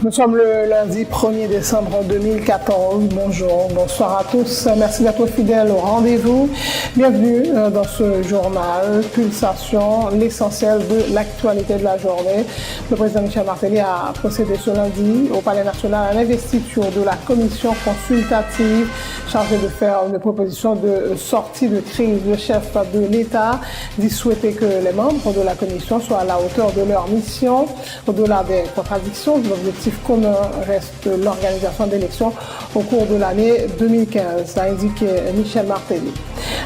Nous sommes le lundi 1er décembre 2014. Bonjour, bonsoir à tous. Merci d'être fidèles au rendez-vous. Bienvenue dans ce journal Pulsation, l'essentiel de l'actualité de la journée. Le président Michel Martelly a procédé ce lundi au Palais national à l'investiture de la commission consultative chargée de faire une proposition de sortie de crise. Le chef de l'État dit souhaiter que les membres de la commission soient à la hauteur de leur mission, au-delà des contradictions. L'objectif commun reste l'organisation d'élections au cours de l'année 2015, a indiqué Michel Martelly.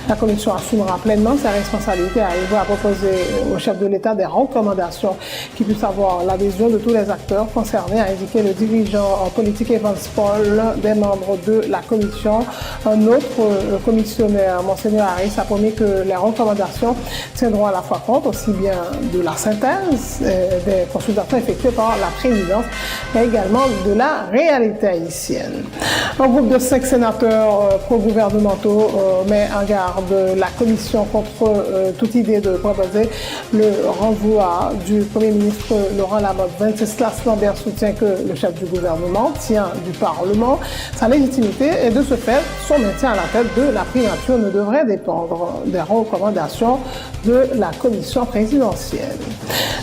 La commission assumera pleinement sa responsabilité à arriver à proposer au chef de l'État des recommandations qui puissent avoir l'adhésion de tous les acteurs concernés, a indiqué le dirigeant en politique Evans Paul, des membres de la commission. Un autre commissionnaire, Monseigneur Harris, a promis que les recommandations tiendront à la fois compte aussi bien de la synthèse des consultations effectuées par la présidence, mais également de la réalité haïtienne. Un groupe de 5 sénateurs pro-gouvernementaux met en garde la commission contre toute idée de proposer le renvoi du Premier ministre Laurent Lamothe. Venceslas Lambert soutient que le chef du gouvernement tient du Parlement sa légitimité et de ce fait, son maintien à la tête de la primature ne devrait dépendre des recommandations de la commission présidentielle.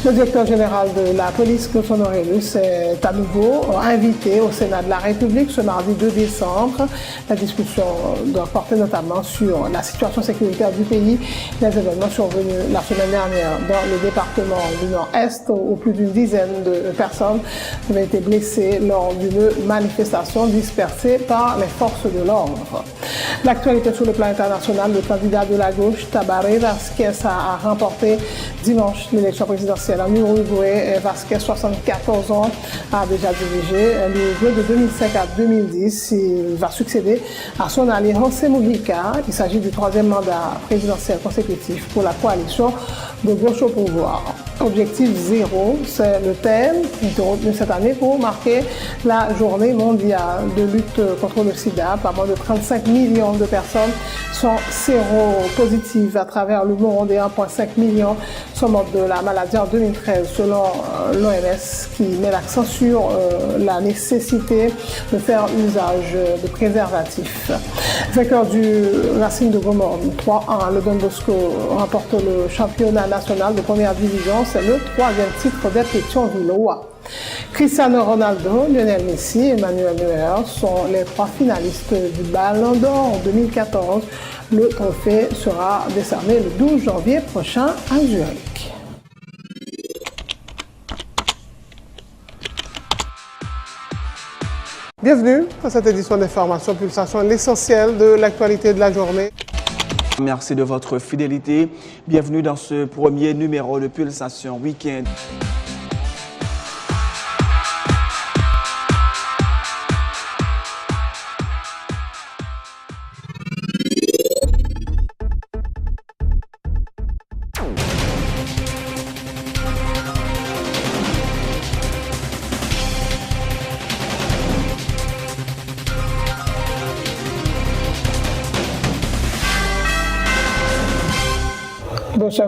Le directeur général de la police, Claude Aurelius, est à nouveau invité au Sénat de la République ce mardi 2 décembre. La discussion doit porter notamment sur la situation sécuritaire du pays, les événements survenus la semaine dernière dans le département du Nord-Est où plus d'une dizaine de personnes avaient été blessées lors d'une manifestation dispersée par les forces de l'ordre. L'actualité sur le plan international, le candidat de la gauche, Tabaré Vázquez, a remporté dimanche l'élection présidentielle en Uruguay. Vázquez, 74 ans, a déjà dirigé l'Uruguay de 2005 à 2010. Il va succéder à son allié José Mujica. Il s'agit du 3e mandat présidentiel consécutif pour la coalition de gauche au pouvoir. Objectif zéro, c'est le thème de cette année pour marquer la journée mondiale de lutte contre le sida. Pas moins de 35 millions de personnes sont séropositives à travers le monde et 1,5 million sont mortes de la maladie en 2013 selon l'OMS qui met l'accent sur la nécessité de faire usage de préservatifs. Vainqueur du Racing de Grenoble 3-1, le Don Bosco remporte le championnat national de première division. C'est le 3e titre des Pétionvillois. Cristiano Ronaldo, Lionel Messi et Emmanuel Neuer sont les 3 finalistes du Ballon d'Or en 2014. Le trophée sera décerné le 12 janvier prochain à Zurich. Bienvenue dans cette édition d'Information Pulsation, l'essentiel de l'actualité de la journée. Merci de votre fidélité. Bienvenue dans ce premier numéro de Pulsation Week-end.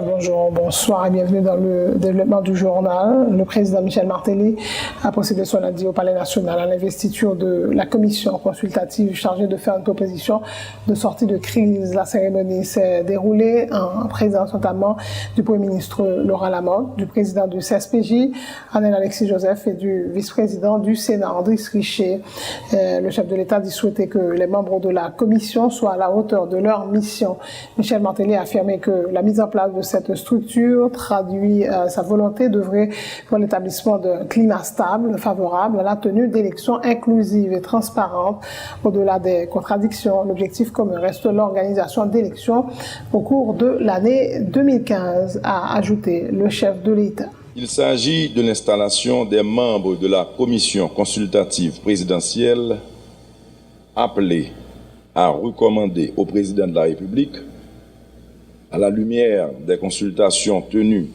Bonjour, bonsoir et bienvenue dans le développement du journal. Le président Michel Martelly a procédé ce lundi au Palais national à l'investiture de la commission consultative chargée de faire une proposition de sortie de crise. La cérémonie s'est déroulée en présence notamment du Premier ministre Laurent Lamothe, du président du CSPJ, Anel Alexis Joseph, et du vice-président du Sénat, Andris Richer. Le chef de l'État dit souhaiter que les membres de la commission soient à la hauteur de leur mission. Michel Martelly a affirmé que la mise en place de cette structure traduit sa volonté d'œuvrer pour l'établissement d'un climat stable, favorable à la tenue d'élections inclusives et transparentes. Au-delà des contradictions, l'objectif commun reste l'organisation d'élections au cours de l'année 2015, a ajouté le chef de l'État. Il s'agit de l'installation des membres de la commission consultative présidentielle appelée à recommander au président de la République, à la lumière des consultations tenues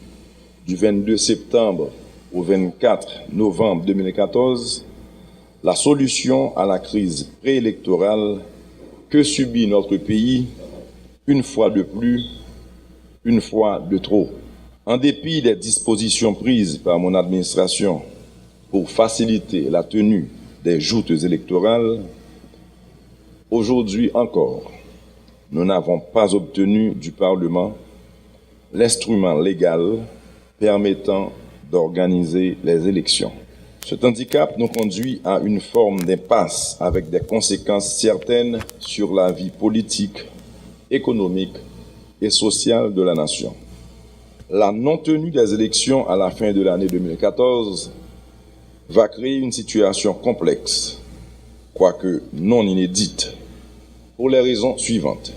du 22 septembre au 24 novembre 2014, la solution à la crise préélectorale que subit notre pays, une fois de plus, une fois de trop. En dépit des dispositions prises par mon administration pour faciliter la tenue des joutes électorales, aujourd'hui encore, nous n'avons pas obtenu du Parlement l'instrument légal permettant d'organiser les élections. Cet handicap nous conduit à une forme d'impasse avec des conséquences certaines sur la vie politique, économique et sociale de la nation. La non-tenue des élections à la fin de l'année 2014 va créer une situation complexe, quoique non inédite, pour les raisons suivantes.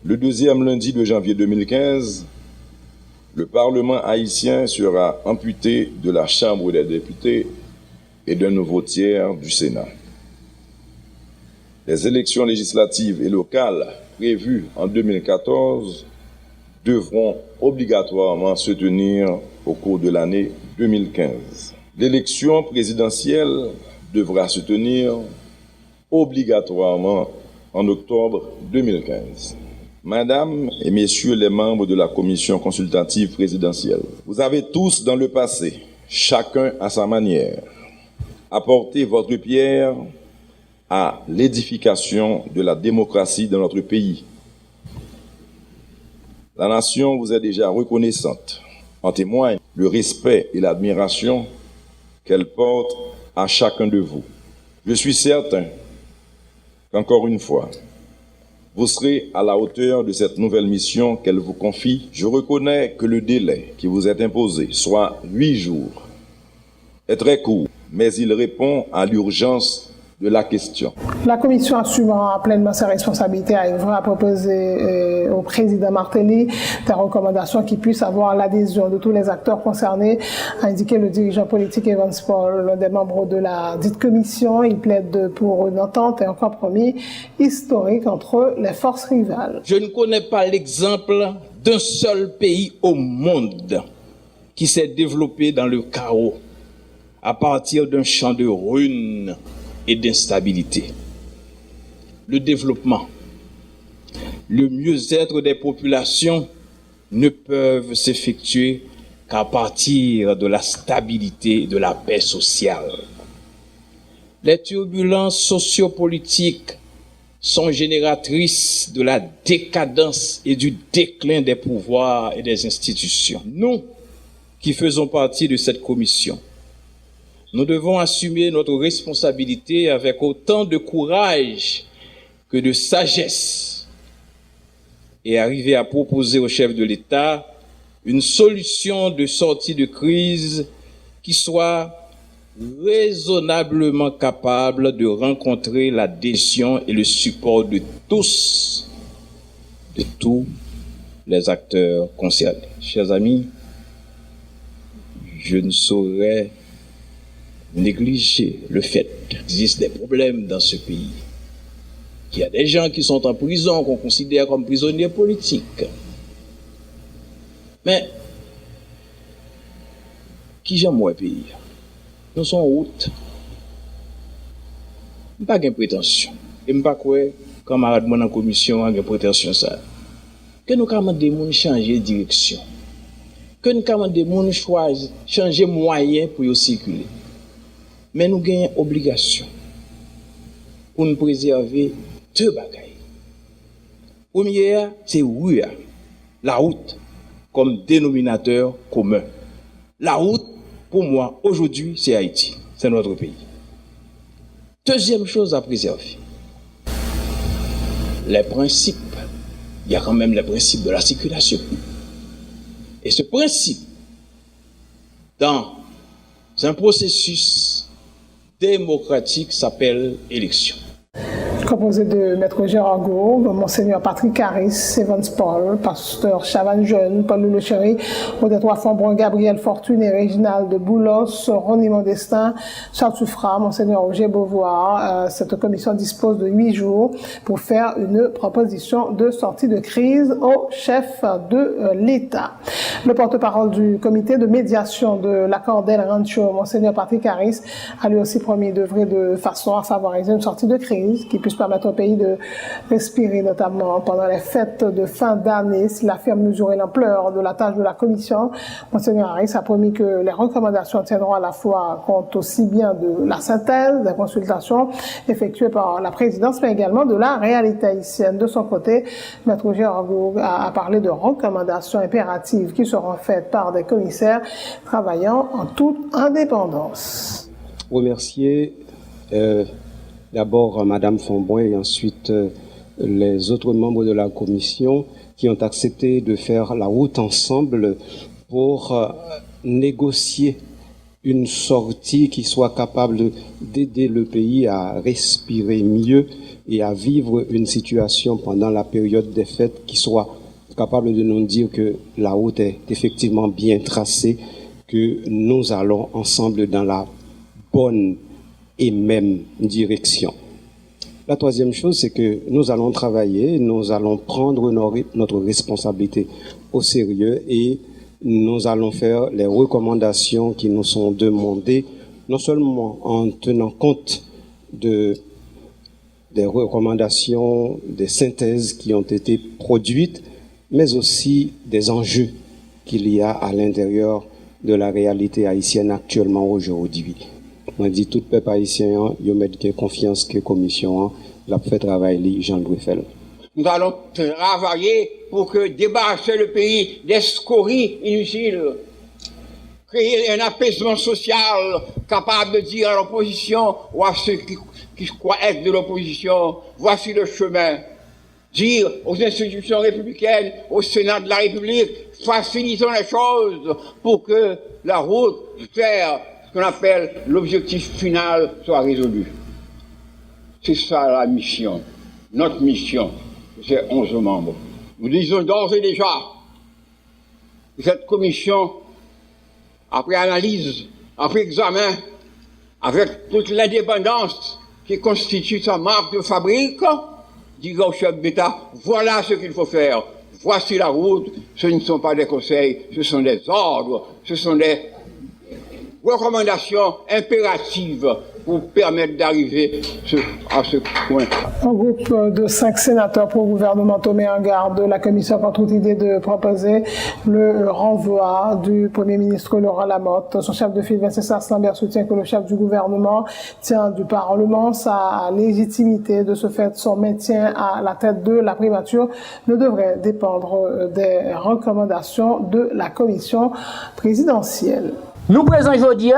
Le deuxième lundi de janvier 2015, le Parlement haïtien sera amputé de la Chambre des députés et d'un nouveau tiers du Sénat. Les élections législatives et locales prévues en 2014 devront obligatoirement se tenir au cours de l'année 2015. L'élection présidentielle devra se tenir obligatoirement en octobre 2015. Madame et Messieurs les membres de la Commission consultative présidentielle, vous avez tous dans le passé, chacun à sa manière, apporté votre pierre à l'édification de la démocratie dans notre pays. La nation vous est déjà reconnaissante. En témoigne le respect et l'admiration qu'elle porte à chacun de vous. Je suis certain qu'encore une fois, vous serez à la hauteur de cette nouvelle mission qu'elle vous confie. Je reconnais que le délai qui vous est imposé, soit 8 jours, est très court, mais il répond à l'urgence de la question. La Commission assumant pleinement ses responsabilités a proposé au président Martelly des recommandations qui puissent avoir l'adhésion de tous les acteurs concernés, a indiqué le dirigeant politique Evans Paul, l'un des membres de la dite commission. Il plaide pour une entente et un compromis historique entre les forces rivales. Je ne connais pas l'exemple d'un seul pays au monde qui s'est développé dans le chaos à partir d'un champ de ruines et d'instabilité. Le développement, le mieux-être des populations ne peuvent s'effectuer qu'à partir de la stabilité et de la paix sociale. Les turbulences sociopolitiques sont génératrices de la décadence et du déclin des pouvoirs et des institutions. Nous, qui faisons partie de cette commission, nous devons assumer notre responsabilité avec autant de courage que de sagesse et arriver à proposer au chef de l'État une solution de sortie de crise qui soit raisonnablement capable de rencontrer l'adhésion et le support de tous les acteurs concernés. Chers amis, je ne saurais négliger le fait qu'il existe des problèmes dans ce pays, qu'il y a des gens qui sont en prison, qu'on considère comme prisonniers politiques. Mais, qui j'aime moins pays? Nous sommes en route. Je n'ai pas de prétention. Et je ne sais pas quoi, camarade dans la commission a de prétention ça. Que nous avons des gens changer de direction. Que nous avons des gens choisir, changer de moyen pour circuler. Mais nous gagnons obligation pour nous préserver deux bagailles. Première, c'est RUA, la route, comme dénominateur commun. La route, pour moi, aujourd'hui, c'est Haïti, c'est notre pays. Deuxième chose à préserver, les principes. Il y a quand même les principes de la circulation. Et ce principe, dans un processus démocratique, s'appelle élection. Composé de Maître Gérard Gourbe, Monseigneur Patrick Harris, Evans Paul, Pasteur Chavan Jeune, Paul Lechéry, Odette Fambron, Gabriel Fortune et Réginald de Boulos, Ronnie Modestin, Charles Soufra, Monseigneur Roger Beauvoir. Cette commission dispose de 8 jours pour faire une proposition de sortie de crise au chef de l'État. Le porte-parole du comité de médiation de l'accord d'El Rancho, Monseigneur Patrick Harris, a lui aussi promis d'œuvrer de façon à favoriser une sortie de crise qui puisse puisse permettre au pays de respirer, notamment pendant les fêtes de fin d'année. S'il affirme mesurer l'ampleur de la tâche de la commission, Monseigneur Harris a promis que les recommandations tiendront à la fois compte aussi bien de la synthèse des consultations effectuées par la présidence, mais également de la réalité haïtienne. De son côté, Maître Roger Argoug a parlé de recommandations impératives qui seront faites par des commissaires travaillant en toute indépendance. Remercier d'abord Madame Fonboin et ensuite les autres membres de la commission qui ont accepté de faire la route ensemble pour négocier une sortie qui soit capable d'aider le pays à respirer mieux et à vivre une situation pendant la période des fêtes qui soit capable de nous dire que la route est effectivement bien tracée, que nous allons ensemble dans la bonne et même direction. La troisième chose, c'est que nous allons travailler, nous allons prendre notre responsabilité au sérieux et nous allons faire les recommandations qui nous sont demandées, non seulement en tenant compte des recommandations, des synthèses qui ont été produites, mais aussi des enjeux qu'il y a à l'intérieur de la réalité haïtienne actuellement aujourd'hui. On dit tout peuple haïtien, il met confiance que la commission l'a fait travailler Jean-Louis Fel. Nous allons travailler pour que débarrasser le pays des scories inutiles, créer un apaisement social capable de dire à l'opposition ou à ceux qui croient être de l'opposition, voici le chemin. Dire aux institutions républicaines, au Sénat de la République, facilitons les choses pour que la route vers ce qu'on appelle l'objectif final soit résolue. C'est ça la mission, notre mission, ces 11 membres. Nous disons d'ores et déjà que cette commission, après analyse, après examen, avec toute l'indépendance qui constitue sa marque de fabrique, dira au chef d'État, voilà ce qu'il faut faire, voici la route, ce ne sont pas des conseils, ce sont des ordres, ce sont des recommandations impératives pour permettre d'arriver à ce point. Un groupe de 5 sénateurs pro-gouvernementaux met en garde la commission contre toute idée de proposer le renvoi du Premier ministre Laurent Lamotte. Son chef de file, Vincent Lambert, soutient que le chef du gouvernement tient du Parlement sa légitimité. De ce fait, son maintien à la tête de la primature ne devrait dépendre des recommandations de la commission présidentielle. Nous présents aujourd'hui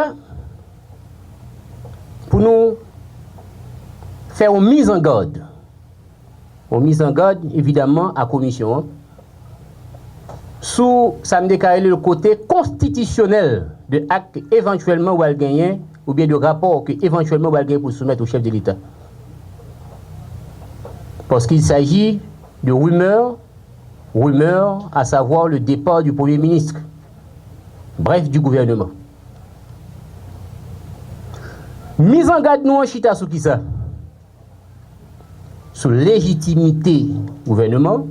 pour nous faire une mise en garde. Une mise en garde, évidemment, à la commission. Sous, ça me déclare le côté constitutionnel de acte éventuellement ou elle gagne, ou bien de rapport que éventuellement ou elle gagne pour soumettre au chef de l'État. Parce qu'il s'agit de rumeurs, à savoir le départ du Premier ministre. Bref, du gouvernement. Mise en garde nous en chita sous qui ça? Sous légitimité du gouvernement,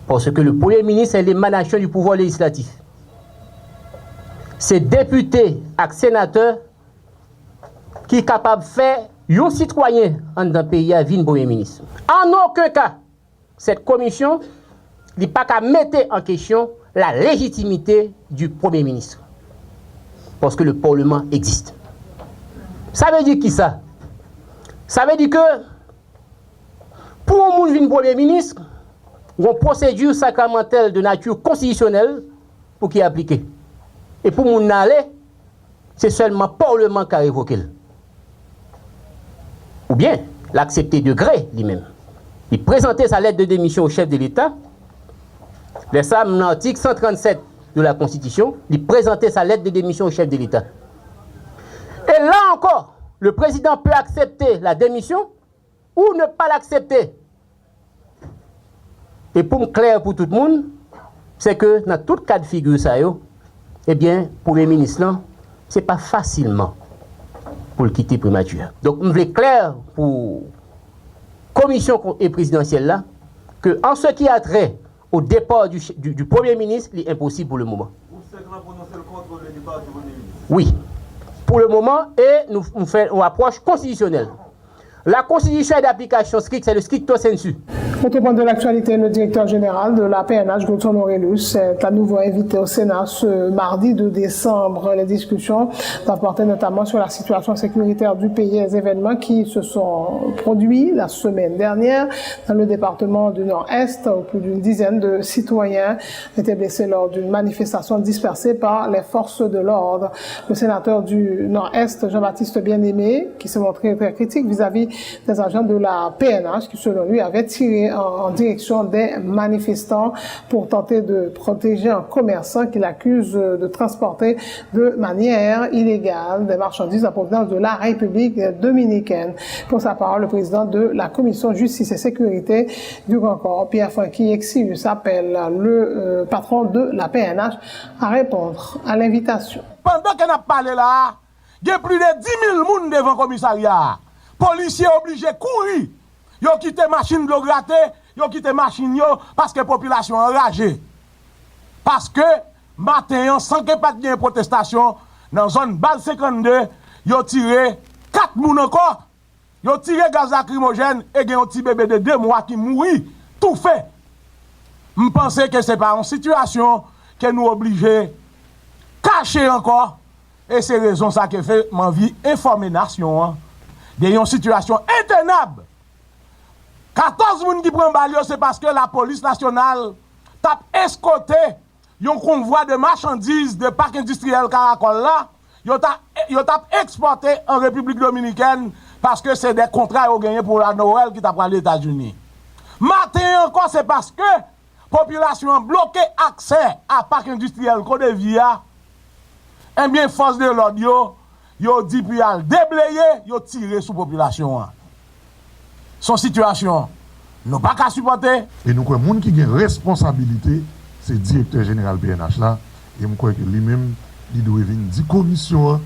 parce que le Premier ministre est l'émanation du pouvoir législatif. C'est député et sénateur qui est capable de faire un citoyen dans un pays à vie Premier ministre. En aucun cas, cette commission n'est pas qu'à mettre en question la légitimité du Premier ministre. Parce que le Parlement existe. Ça veut dire qui ça? Ça veut dire que pour un monde Premier ministre, il y a une procédure sacramentelle de nature constitutionnelle pour qu'il applique. Et pour mon aller, c'est seulement le Parlement qui a révoqué. Ou bien, l'accepter de gré lui-même. Il présentait sa lettre de démission au chef de l'État. L'article 137 de la Constitution, il présentait sa lettre de démission au chef de l'État. Et là encore, le président peut accepter la démission ou ne pas l'accepter. Et pour me clair pour tout le monde, c'est que dans tout cas de figure, ça, eh bien, pour les ministres, ce n'est pas facilement pour le quitter primature. Donc, je veux clair pour la commission et présidentielle là, que en ce qui a trait au départ du Premier ministre, il est impossible pour le moment. Oui, pour le moment, et nous faisons une approche constitutionnelle. La constitution est d'application stricte, c'est le stricto sensu. Autre point de l'actualité, le directeur général de la PNH, Godson Aurelius, est à nouveau invité au Sénat ce mardi 2 décembre. Les discussions doivent porter notamment sur la situation sécuritaire du pays et les événements qui se sont produits la semaine dernière dans le département du Nord-Est, où plus d'une dizaine de citoyens étaient blessés lors d'une manifestation dispersée par les forces de l'ordre. Le sénateur du Nord-Est, Jean-Baptiste Bien-Aimé, qui s'est montré très critique vis-à-vis des agents de la PNH, qui selon lui avaient tiré en direction des manifestants pour tenter de protéger un commerçant qu'il accuse de transporter de manière illégale des marchandises en provenance de la République dominicaine. Pour sa part, le président de la Commission Justice et Sécurité du Grand Corps, Pierre-Franqui Exius, appelle le patron de la PNH à répondre à l'invitation. Pendant qu'on a parlé là, il y a plus de 10 000 personnes devant le commissariat. Policiers obligés de courir. Ils ont quitté machine de l'eau gratter, ils ont quitté machine parce que la population est enragée. Parce que, matin, sans qu'il n'y ait pas de protestation, dans la zone BAL 52, ils ont tiré 4 personnes encore. Ils ont tiré gaz lacrymogène et il y a un petit bébé de 2 mois qui mourit, tout fait. Je pense que ce n'est pas une situation que nous obligons de cacher encore. Et c'est raison ça qui fait ma vie informer nation de une situation intenable. 14 personnes qui prennent balle, c'est parce que la police nationale tape escorté un convoi de marchandises de parc industriel Caracol là, ils tape exporté en République dominicaine parce que c'est des contrats qu'ils ont gagnés pour la Noël qui t'a pris les États-Unis. Matin encore, c'est parce que la population a bloqué accès à parc industriel Côte d'Ivoire. Eh bien, force de l'ordre, yo dit puis al déblayer, yo tiré sur la population. Son situation, nous pas qu'à supporter. Et nous croyons que les gens qui ont responsabilité, c'est le directeur général PNH là. Et nous croyons que lui-même, il doit venir dire commission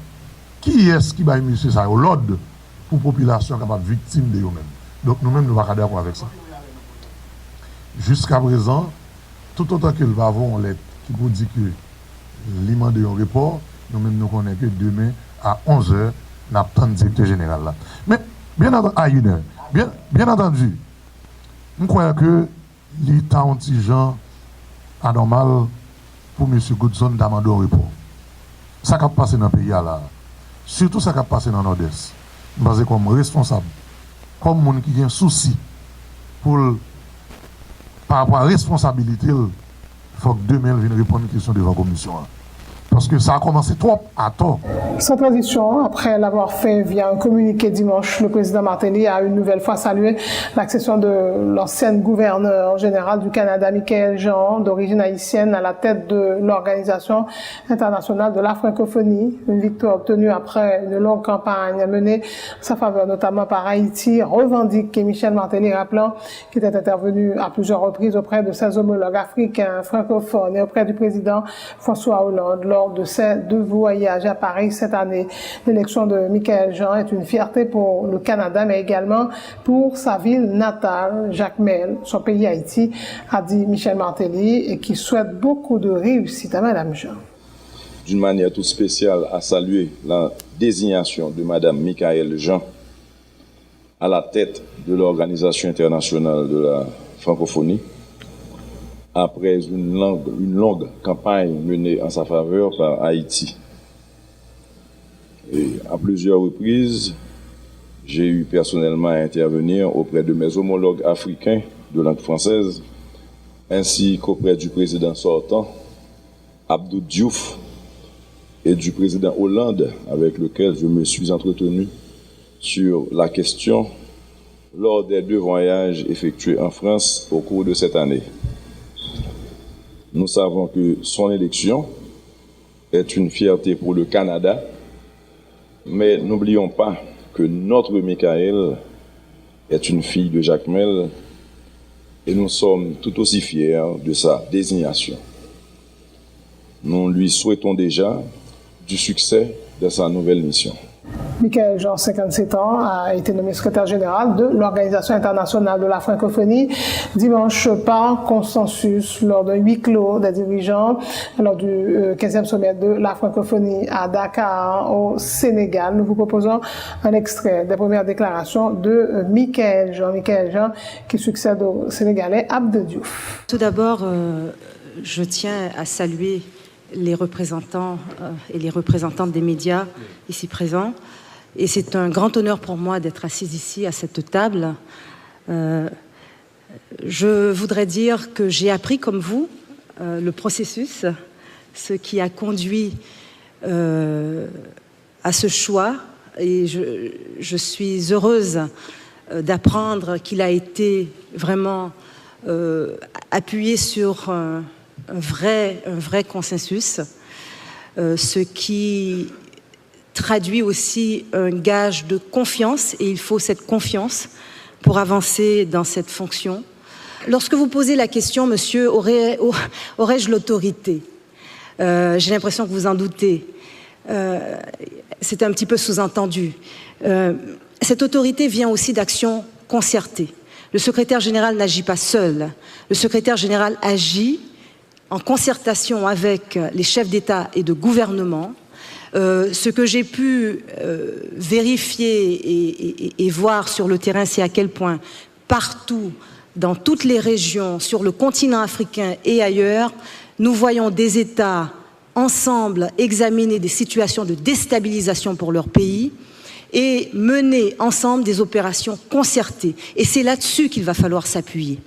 qui est-ce qui va monsieur ça au l'ordre pour la population capable victime de eux-mêmes. Donc nous-mêmes, nous ne sommes pas d'accord avec ça. Jusqu'à présent, tout autant que nous avons une lettre qui nous dit que l'imam de un report, nous-mêmes nous connaissons que demain à 11h, nous avons le directeur général là. Mais bien entendu, à 1h, bien entendu, je crois que l'État anti-gens anormal pour M. Godson d'amender un report. Ça qui a passé dans le pays là, surtout ça qui a passé dans le Nord-Est, nous comme responsable, comme monde qui a un souci pour par rapport à la responsabilité, il faut que demain vienne répondre à une question devant la commission. Parce que ça a commencé trop à tort. Sans transition, après l'avoir fait via un communiqué dimanche, le président Martelly a une nouvelle fois salué l'accession de l'ancien gouverneur général du Canada, Michaël Jean, d'origine haïtienne, à la tête de l'Organisation internationale de la francophonie. Une victoire obtenue après une longue campagne menée en sa faveur, notamment par Haïti, revendique Michel Martelly, rappelant qu'il était intervenu à plusieurs reprises auprès de ses homologues africains, francophones et auprès du président François Hollande lors de ses 2 voyages à Paris cette année. L'élection de Michaël Jean est une fierté pour le Canada, mais également pour sa ville natale, Jacmel, son pays Haïti, a dit Michel Martelly, et qui souhaite beaucoup de réussite à Mme Jean. D'une manière toute spéciale, à saluer la désignation de Mme Michaël Jean à la tête de l'Organisation internationale de la francophonie, après une longue campagne menée en sa faveur par Haïti. Et à plusieurs reprises, j'ai eu personnellement à intervenir auprès de mes homologues africains de langue française, ainsi qu'auprès du président sortant, Abdou Diouf, et du président Hollande, avec lequel je me suis entretenu sur la question lors des 2 voyages effectués en France au cours de cette année. Nous savons que son élection est une fierté pour le Canada, mais n'oublions pas que notre Michaël est une fille de Jacmel et nous sommes tout aussi fiers de sa désignation. Nous lui souhaitons déjà du succès de sa nouvelle mission. Michael Jean, 57 ans, a été nommé secrétaire général de l'Organisation internationale de la francophonie dimanche par consensus lors d'un huis clos des dirigeants lors du 15e sommet de la francophonie à Dakar, au Sénégal. Nous vous proposons un extrait des premières déclarations de Michael Jean, qui succède au Sénégalais Abdou Diouf. Tout d'abord, je tiens à saluer les représentants et les représentantes des médias ici présents. Et c'est un grand honneur pour moi d'être assise ici à cette table. Je voudrais dire que j'ai appris comme vous le processus, ce qui a conduit à ce choix. Et je suis heureuse d'apprendre qu'il a été vraiment appuyé sur un vrai consensus, ce qui traduit aussi un gage de confiance, et il faut cette confiance pour avancer dans cette fonction. Lorsque vous posez la question, monsieur, aurais-je l'autorité? J'ai l'impression que vous en doutez. C'est un petit peu sous-entendu. Cette autorité vient aussi d'actions concertées. Le secrétaire général n'agit pas seul. Le secrétaire général agit en concertation avec les chefs d'État et de gouvernement. Ce que j'ai pu vérifier et voir sur le terrain, c'est à quel point partout, dans toutes les régions, sur le continent africain et ailleurs, nous voyons des États ensemble examiner des situations de déstabilisation pour leur pays et mener ensemble des opérations concertées. Et c'est là-dessus qu'il va falloir s'appuyer.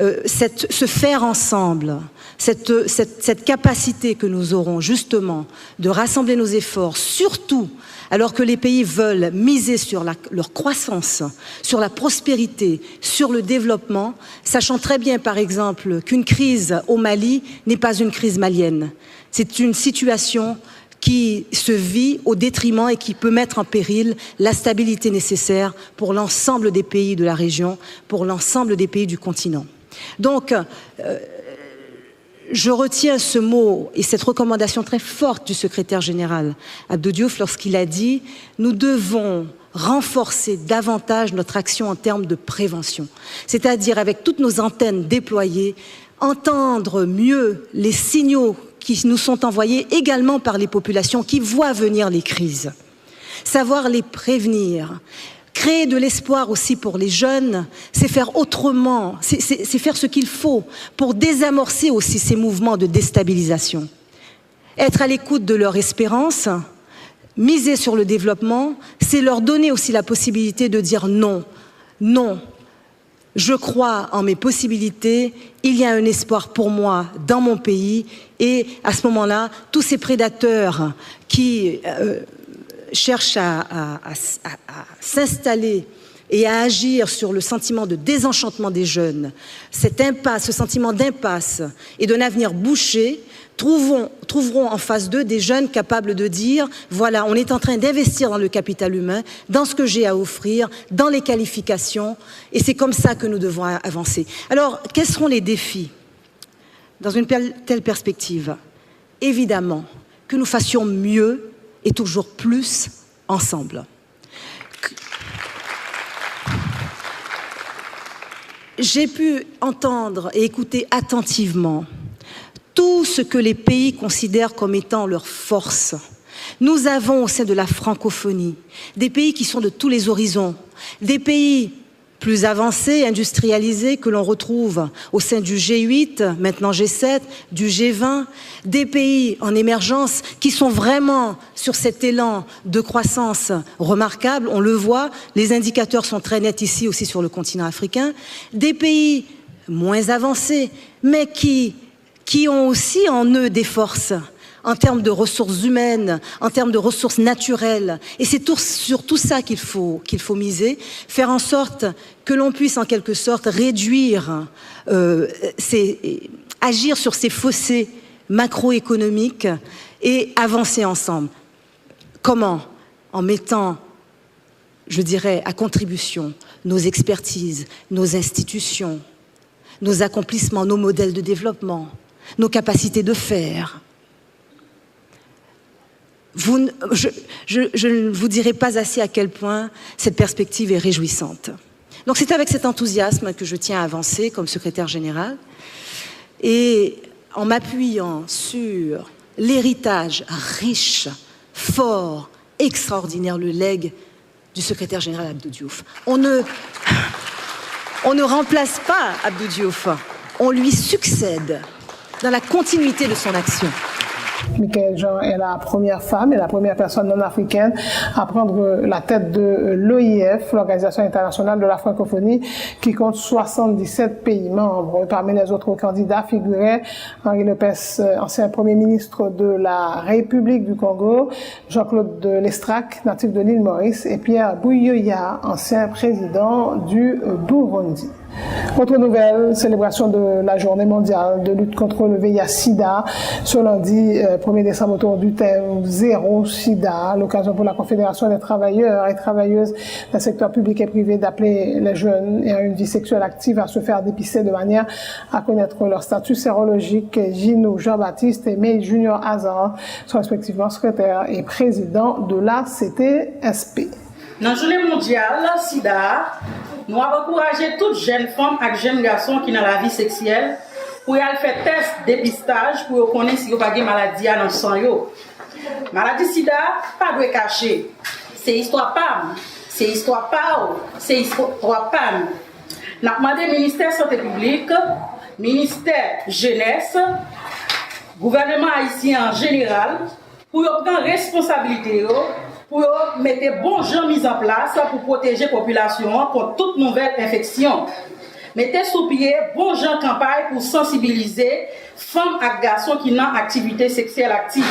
Ce faire ensemble, cette capacité que nous aurons justement de rassembler nos efforts, surtout alors que les pays veulent miser sur leur croissance, sur la prospérité, sur le développement, sachant très bien par exemple qu'une crise au Mali n'est pas une crise malienne. C'est une situation qui se vit au détriment et qui peut mettre en péril la stabilité nécessaire pour l'ensemble des pays de la région, pour l'ensemble des pays du continent. Donc, je retiens ce mot et cette recommandation très forte du secrétaire général Abdou Diouf lorsqu'il a dit « Nous devons renforcer davantage notre action en termes de prévention », c'est-à-dire avec toutes nos antennes déployées, entendre mieux les signaux qui nous sont envoyés également par les populations qui voient venir les crises, savoir les prévenir. Créer de l'espoir aussi pour les jeunes, c'est faire autrement, c'est faire ce qu'il faut pour désamorcer aussi ces mouvements de déstabilisation. Être à l'écoute de leur espérance, miser sur le développement, c'est leur donner aussi la possibilité de dire non, non. Je crois en mes possibilités, il y a un espoir pour moi dans mon pays et à ce moment-là, tous ces prédateurs qui cherchent à s'installer et à agir sur le sentiment de désenchantement des jeunes, cette impasse, ce sentiment d'impasse et d'un avenir bouché, trouveront en face d'eux des jeunes capables de dire « Voilà, on est en train d'investir dans le capital humain, dans ce que j'ai à offrir, dans les qualifications, et c'est comme ça que nous devons avancer. » Alors, quels seront les défis dans une telle perspective? Évidemment, que nous fassions mieux et toujours plus ensemble. J'ai pu entendre et écouter attentivement tout ce que les pays considèrent comme étant leur force. Nous avons au sein de la francophonie des pays qui sont de tous les horizons, des pays plus avancés, industrialisés, que l'on retrouve au sein du G8, maintenant G7, du G20, des pays en émergence qui sont vraiment sur cet élan de croissance remarquable, on le voit, les indicateurs sont très nets ici aussi sur le continent africain, des pays moins avancés, mais qui ont aussi en eux des forces, en termes de ressources humaines, en termes de ressources naturelles. Et c'est sur tout ça qu'il faut miser, faire en sorte que l'on puisse en quelque sorte réduire, agir sur ces fossés macroéconomiques et avancer ensemble. Comment? En mettant, je dirais, à contribution nos expertises, nos institutions, nos accomplissements, nos modèles de développement, nos capacités de faire. je ne vous dirai pas assez à quel point cette perspective est réjouissante. Donc c'est avec cet enthousiasme que je tiens à avancer comme secrétaire général et en m'appuyant sur l'héritage riche, fort, extraordinaire, le legs du secrétaire général Abdou Diouf. On ne remplace pas Abdou Diouf, on lui succède dans la continuité de son action. Michaëlle Jean est la première femme et la première personne non africaine à prendre la tête de l'OIF, l'Organisation internationale de la francophonie, qui compte 77 pays membres. Parmi les autres candidats figuraient Henri Lopez, ancien Premier ministre de la République du Congo, Jean-Claude Lestrac, natif de l'île Maurice, et Pierre Buyoya, ancien président du Burundi. Autre nouvelle, célébration de la journée mondiale de lutte contre le VIH-Sida ce lundi 1er décembre autour du thème Zéro Sida, l'occasion pour la Confédération des travailleurs et travailleuses du secteur public et privé d'appeler les jeunes ayant une vie sexuelle active à se faire dépister de manière à connaître leur statut sérologique. Gino Jean-Baptiste et May Junior Hazard sont respectivement secrétaires et présidents de la CTSP. Dans la journée mondiale Sida, nous avons encouragé toutes jeunes femmes et jeunes garçons qui ont la vie sexuelle pour aller faire test dépistage pour connaître si vous avez une maladie dans le sang. Maladie Sida, pas de cacher. C'est histoire PAM, c'est histoire PAO, c'est histoire PAM. Nous avons demandé au ministère de la Santé publique, ministère Jeunesse, gouvernement haïtien en général, pour prendre responsabilité, pour mettre bon gens mis en place pour protéger la population contre toute nouvelle infection. Mettez sous pied bon gens campagne pour sensibiliser femmes et garçons qui ont activité sexuelle active.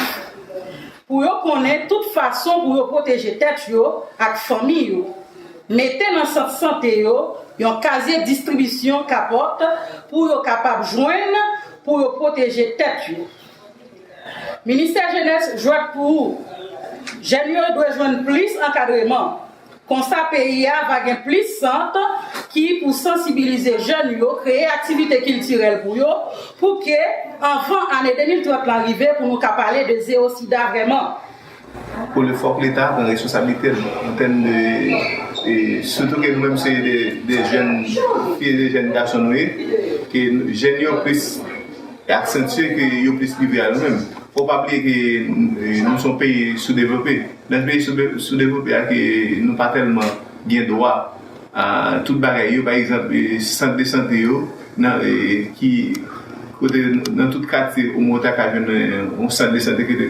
Pour connaître toute façon pour protéger tête et la famille. Mettez dans cette santé un casier de distribution capote pour être capable de joindre pour protéger tête. Ministère Jeunesse joue pour jeunes doit joindre plus encadrement. Comme ça, pays va gagner plus centre qui pour sensibiliser les jeunes, créer activité culturelle pour que avant l'année 2030 l'arrivée pour nous parler de zéro sida vraiment. Pour le fort l'État dans responsabilité en termes de surtout que nous-mêmes c'est des jeunes filles et des jeunes garçons que les jeunes puissent accentuer que ils puissent vivre à nous-mêmes. Il ne faut pas oublier que nous sommes pays sous-développés. Dans les pays sous-développés, nous n'avons pas tellement bien droit à tout bagaille. Par exemple, le centre de santé, qui, dans tout quartier, au moins, un centre de santé qui est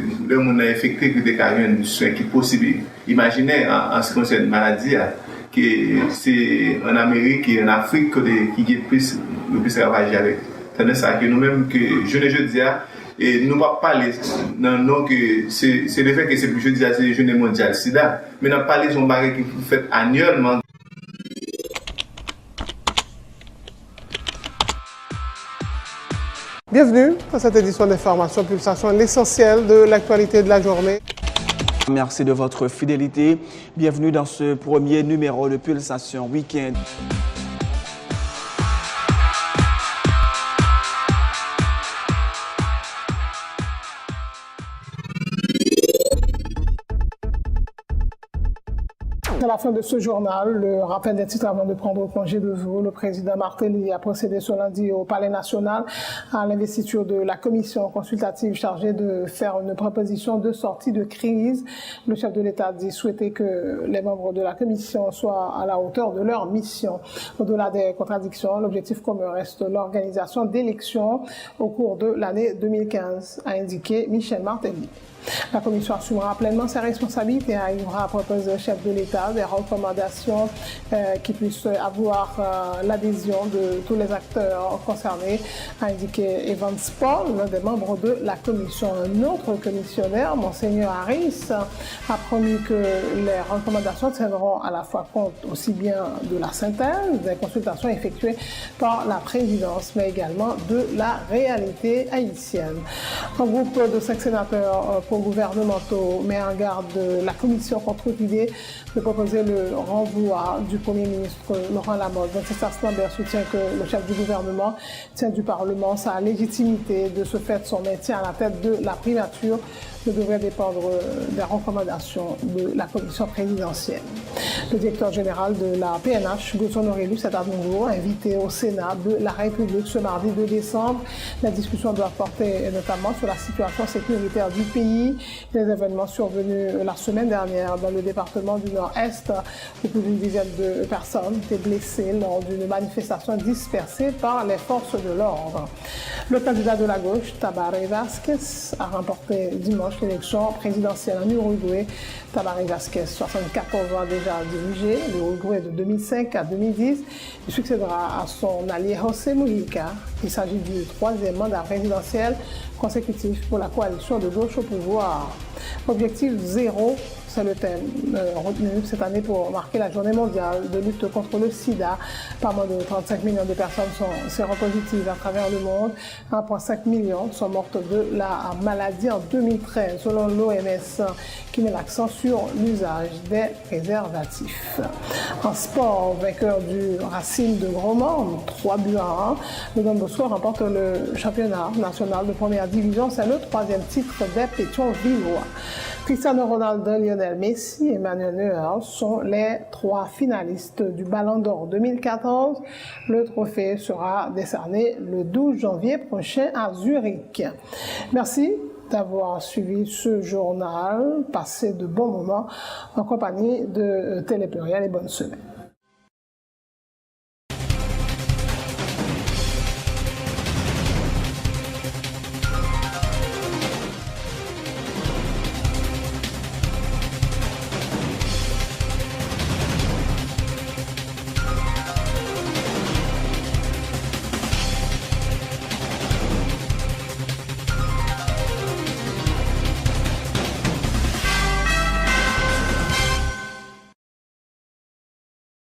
infecté, qui est un soin qui est possible. Imaginez, en ce qui concerne la maladie, que c'est en Amérique et en Afrique qui est le plus ravagé avec. C'est ça que nous-mêmes, que je ne dis pas, et nous ne pouvons pas parler, non, que c'est le fait que c'est la journée mondiale Sida, mais nous parlons de son barrage qui est fait annuellement. Bienvenue dans cette édition d'information Pulsation, l'essentiel de l'actualité de la journée. Merci de votre fidélité. Bienvenue dans ce premier numéro de Pulsation Week-end. À la fin de ce journal, le rappel des titres avant de prendre congé de vous. Le président Martelly a procédé ce lundi au Palais national à l'investiture de la commission consultative chargée de faire une proposition de sortie de crise. Le chef de l'État dit souhaiter que les membres de la commission soient à la hauteur de leur mission. Au-delà des contradictions, l'objectif commun reste l'organisation d'élections au cours de l'année 2015, a indiqué Michel Martelly. La commission assumera pleinement ses responsabilités et arrivera à proposer au chef de l'État des recommandations qui puissent avoir l'adhésion de tous les acteurs concernés, a indiqué Evans Paul, l'un des membres de la commission. Un autre commissionnaire, Monseigneur Harris, a promis que les recommandations tiendront à la fois compte aussi bien de la synthèse des consultations effectuées par la présidence, mais également de la réalité haïtienne. Un groupe de 5 sénateurs principaux gouvernementaux met en garde la commission contre l'idée de proposer le renvoi du Premier ministre Laurent Lamothe. Wenceslas Lambert soutient que le chef du gouvernement tient du Parlement sa légitimité. De ce fait, son maintien à la tête de la primature ne devrait dépendre des recommandations de la commission présidentielle. Le directeur général de la PNH, Godson Aurélius, s'est à nouveau invité au Sénat de la République ce mardi 2 décembre. La discussion doit porter notamment sur la situation sécuritaire du pays, les événements survenus la semaine dernière dans le département du Nord-Est, où plus d'une dizaine de personnes étaient blessées lors d'une manifestation dispersée par les forces de l'ordre. Le candidat de la gauche, Tabaré Vázquez, a remporté dimanche l'élection présidentielle en Uruguay. Tabaré Vázquez, 74 ans déjà dirigé l'Uruguay de 2005 à 2010. Il succédera à son allié José Mujica. Il s'agit du troisième mandat présidentiel consécutif pour la coalition de gauche au pouvoir. Objectif zéro, c'est le thème retenu cette année pour marquer la journée mondiale de lutte contre le sida. Pas moins de 35 millions de personnes sont séropositives à travers le monde. 1,5 million sont mortes de la maladie en 2013, selon l'OMS, qui met l'accent sur l'usage des préservatifs. En sport, vainqueur du Racing de Grosmont, 3-1, le Don Bosco remporte le championnat national de première division. C'est le troisième titre des Pétionvillois. Cristiano Ronaldo, Lionel Messi et Emmanuel Neuer sont les 3 finalistes du Ballon d'Or 2014. Le trophée sera décerné le 12 janvier prochain à Zurich. Merci d'avoir suivi ce journal. Passez de bons moments en compagnie de Télé Pluriel et bonne semaine.